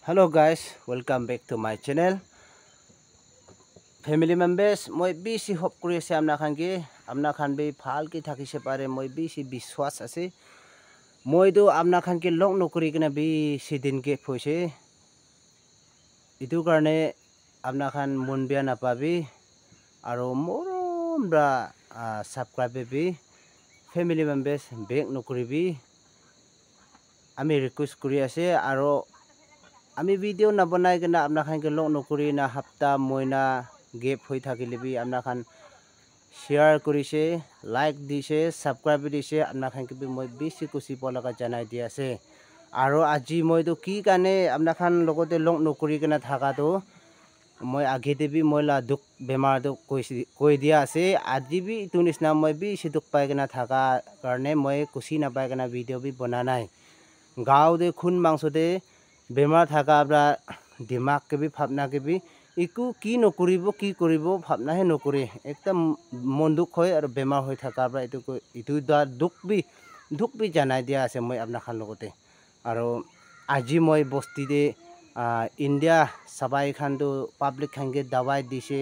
Hello guys, welcome back to my channel. Family members, moi bisi hop kuri ase amna khan be phal ki thaki se pare moi bisi biswas ase. Moi do amna khan ke long nokuri kena bi sidin ke phoise. Itu karne amna khan munbia na pabi aro morom bra subscribe bi family members back nokuri bi ami request kuri ase aro আমি video না বনাই কেনা আপনা খান কে লক নকৰি না হাপ্তা মইনা gap হৈ থাকিলেবি আপনা খান share কৰিছে লাইক দিছে সাবস্ক্রাইব দিছে আপনা খান কে মই বেছি খুশি পলকা জানাই দি আছে আৰু আজি মই তো কি কানে আপনা খান লগতে লক নকৰি কেনা থাকা তো মই আগে দেবি মইলা দুখ বেমাৰ তো কৈ দিয়া আছে আজি বি ইটো নিচিনা মই বেছি দুখ পাই কেনা থাকা কাৰণে মই খুশি না পাই কেনা ভিডিও বি বনা নাই গাঁও দে খুন মাংস দে বেমাৰ থাকা ব্ৰা দিমাগ কে বি ভাবনা কে বি ইকু কি নকৰিব ভাবনাহে নকৰি একদম মন দুখ হয় আৰু বেমাৰ হৈ থাকা ব্ৰা ইটো দুখ বি জানাই দিয়া আছে মই আপনা খান লগতে আৰু আজি মই বস্তি দে ইণ্ডিয়া সবাই খান তো পাব্লিক খান কে দৱাই দিছে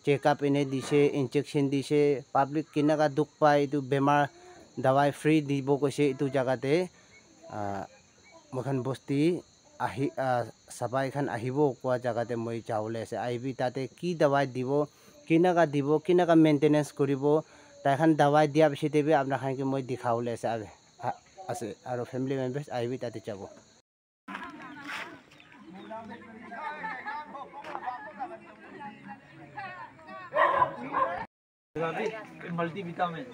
চেকআপ এনে দিছে ইনজেকশন দিছে পাব্লিক কিনাকা দুখ পাই ইটো বেমাৰ দৱাই ফ্ৰী দিব কৈছে ইটো জাগাতে মখান বস্তি আহি সবাই খান আহিব কোৱা জাগাতে মই যাওলে আছে আইবি তাতে কি দৱাই দিব কিনাকা মেইনটেনেন্স কৰিব তাইখান দৱাই দিয়া পিছতে বি আপনা খান কে মই দেখাওলে আছে আৰু ফ্যামিলি মেম্বার্স আইবি তাতে যাব मल्टीविटामिन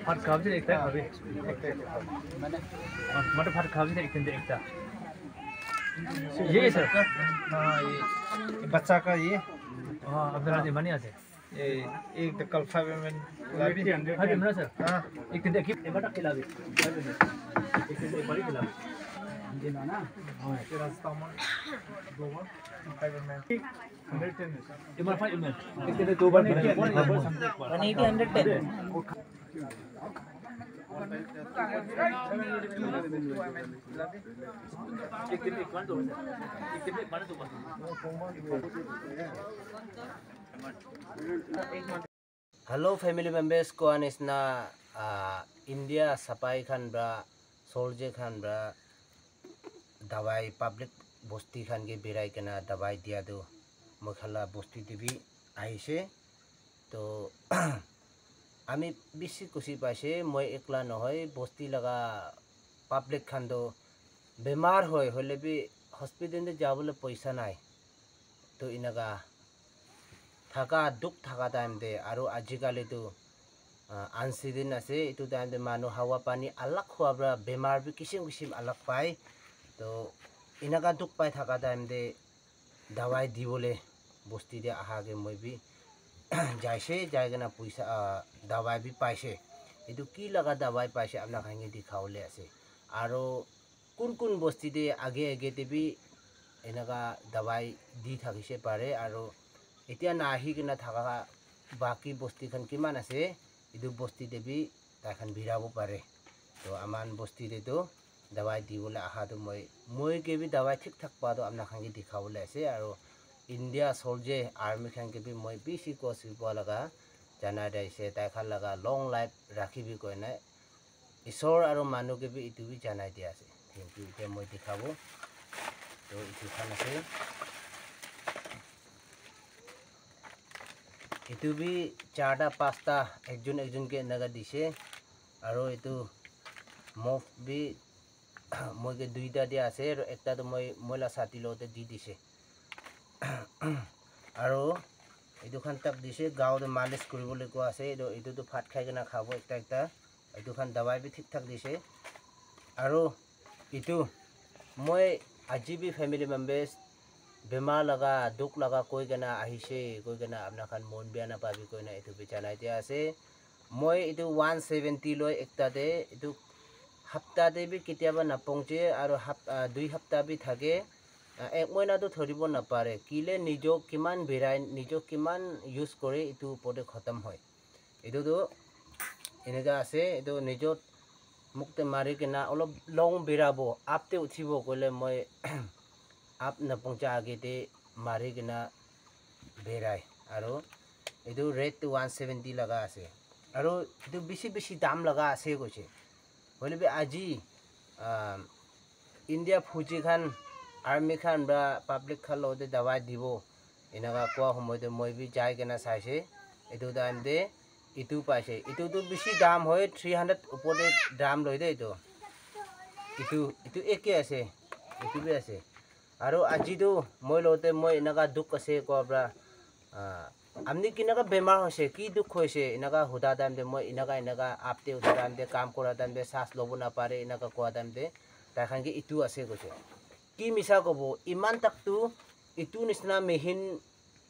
फट खाब से एकता अभी मटर फट खाब से एकता ये सर हाँ ये बच्चा का ये हाँ अब्दुल्ला जी मनी आते ये एक तो कल 5 ml लाभी हाँ जी सर हाँ एक दिन देखिए एक बटा खिला भी एक दिन एक बड़ी खिला जी ना हाँ तेरा स्टमक 5 ml 110 ये मार 5 ml एक दिन दो बार 180 एक दिन एक बार दो एक दिन एक बार दो हेलो फैमिली मेंबर्स को अनिसना इंडिया सफाई खान ब्रा सोल्जे खान ब्रा दवाई पब्लिक बस्ती खान के बेराई केना दवाई दिया दो मखला बस्ती देवी आइसे तो আমি বেছি খুশি পাইছে মই একলা নহয় বস্তি লগা পাব্লিক খান তো বেমাৰ হয় হলে বি হস্পিটেলে যাবলৈ পইচা নাই তো ইনাকা থাকা দুখ থাকা টাইম দে আৰু আজিকালি তো আনসিজন আছে ইটো টাইম দে মানুহ হাৱা পানী আলাক খোৱাবৰা বেমাৰ বি কিছিম আলাক পায় তো ইনাকা দুখ পাই থাকা টাইম দে দৱাই দিবলে বস্তি দে আহাগে মই বি যাইছে জায়গা পয়সা দवाई भी पाइसे इदु की लगा दवाई पाइसे अपना खाएंगे दिखावले আছে আৰু কোন বস্তি দে আগে তে भी এনেকা दवाई দি থাকিছে পারে আৰু এতিয়া নাহি কিনা থাকা বাকি বস্তি খান কিমান আছে ইদু বস্তি দে भी তাখান ভিৰাব পারে তো আমান বস্তি দে তো दवाई দিবলে আহা তো মই কে भी दवाई ঠিক ঠাক পাদো আপনা খাएंगे दिखावले আছে আৰু इंडिया सोल्जे आर्मी खान के भी मैं बेसी कोशिश लगा जाना रही ताइखान लगा लॉन्ग लाइफ राखी भी कोई ना ईश्वर और मानु के भी इतु भी जाना दिया से थैंक यू के मैं दिखाबो तो इतु खान আছে इतु भी चारटा पांचटा एकजन के नगा दिसे और इतु मफ भी मैं के दुईटा दिया আছে और एकटा तो मैं मोला साथी लोते दी दिसे আৰু এইটোখান তাক দিছে গাঁৱত মালিশ কৰিবলৈ কোৱা আছে এইটো ভাত খাই কেনা খাব একটা এইটোখান দৱাই বি ঠিক ঠাক দিছে আৰু ইটো মই আজি বি ফ্যামিলি মেম্বাৰ্স বেমাৰ লগা দুখ লগা কৈ কেনা আহিছে কৈ কেনা আপনা খান মন বেয়া না পাবি কৈ না এইটো বিচানাই দিয়া আছে মই এইটো 170 লৈ একটাতে এইটো সপ্তাহতে বি কেতিয়াবা নাপংচে আৰু 2 সপ্তাহ বি থাকে এক মহিনাটো ধৰিব নাপাৰে কিলে নিজক কিমান বেৰাই নিজক কিমান ইউজ কৰে এইটো ওপৰতে খতম হয় এইটোতো এনেকা আছে এইটো নিজত মুক্তে মাৰি কিনা অলপ লং বেৰাব আপতে উঠিব কলে মই আপ নাপংচা আগেতে মাৰি কিনা বেৰাই আৰু এইটো ৰেট 170 লগা আছে আৰু এইটো বেছি দাম লগা আছে কৈছে হলে বি আজি ইন্ডিয়া ফুজি খান আৰ্মি খান বা পাব্লিক খান লওঁতে দাৱাই দিব এনেকা কোৱা সময়তে মই বি যাই কিনা চাইছে এইটো দামতে ইটো পাইছে ইটোতো বেছি দাম হয় 300 ওপৰতে দাম লৈ দে ইটো একে আছে ইটো বি আছে আৰু আজিতো মই লওঁতে মই এনেকা দুখ আছে কোৱা আমনি কিনাকা বেমাৰ হৈছে কি দুখ হৈছে এনেকা হুদা দামতে মই এনেকা আপতে উঠা দামতে কাম কৰা দামতে শ্বাস ল'ব নাপাৰে এনেকা কোৱা দামতে তাখানকে ইটো আছে কৈছে কি মিছা ক'ব ইমান তাকটো ইটো নিচিনা মেহিন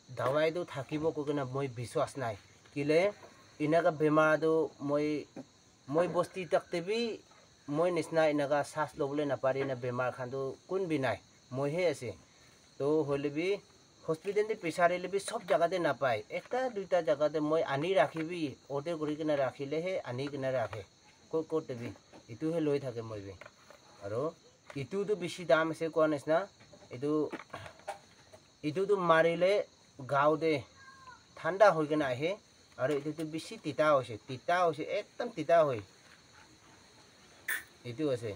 দাৱাইটো থাকিব কৈনা মই বিশ্বাস নাই কিলে এনেকা বেমাৰটো মই বস্তি তাকতে বি মই নিচিনা এনেকা শ্বাস ল'বলৈ নাপাৰে না বেমাৰ খানটো কোন বি নাই মইহে আছে তো হলে বি হস্পিটেল বিচাৰিলে বি সব জায়গাতে নাপায় একটা দুইটা জায়গাতে মই আনি ৰাখিবি অৰ্ডাৰ কৰি কিনে ৰাখিলেহে আনি কিনে ৰাখে ক'ত বি ইটোহে লৈ থাকে মই বি আৰু ইটোতো বেছি দাম আছে কোৱা নিচিনা ইটোতো মাৰিলে গাওঁতে ঠাণ্ডা হৈ কিনে আহে আৰু ইটোতো বেছি তিতা হৈছে একদম তিতা হয় ইটো আছে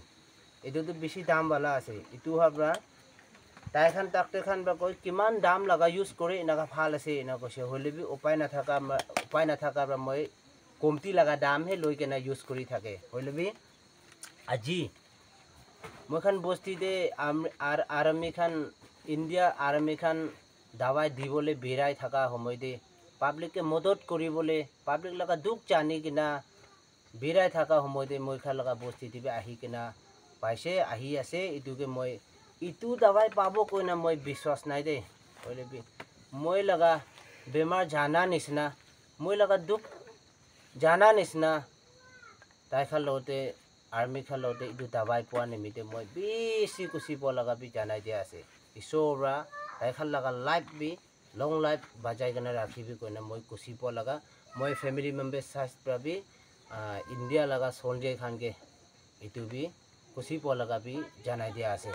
ইটোতো বেছি দামৱালা আছে ইটো হাবৰা তাইখান তাকতে খান বা কয় কিমান দাম লগা ইউজ কৰে এনেকা ভাল আছে এনে কৈছে হলে বি উপায় নাথাকা মই কমতি লগা দামহে লৈ কেনে ইউজ কৰি থাকে হলে বি আজি মই খান বস্তিতে আৰ্মি খান ইণ্ডিয়া আৰ্মি খান দাৱাই দিবলৈ বেৰাই থকা সময়তে পাব্লিকে মদত কৰিবলৈ পাব্লিক লগা দুখ জানি কিনা বেৰাই থকা সময়তে মই খান লগা বস্তিতে আহি কিনা পাইছে আহি আছে ইটোকে মই ইটো দাৱাই পাব কইনা মই বিশ্বাস নাই দে হলে বি মই লগা বেমাৰ জানা নিচিনা মই লগা দুখ জানা নিচিনা তাই খান লওঁতে আৰ্মি খান লওঁতে ইটো দাৱাই পোৱা নিমিতে মই বেছি কুচি পোৱা লগা বি জানাই দিয়া আছে ঈশ্বৰা তাই খান লগা লাইফ বি লং লাইফ বাজাই কিনে ৰাখিবি কইনা মই কুচি পোৱা লগা মই ফেমিলি মেম্বাৰ চাইজ পৰা বি ইণ্ডিয়া লগা সঞ্জয় খানকে ইটো বি কুচি পোৱা লগা বি জানাই দিয়া আছে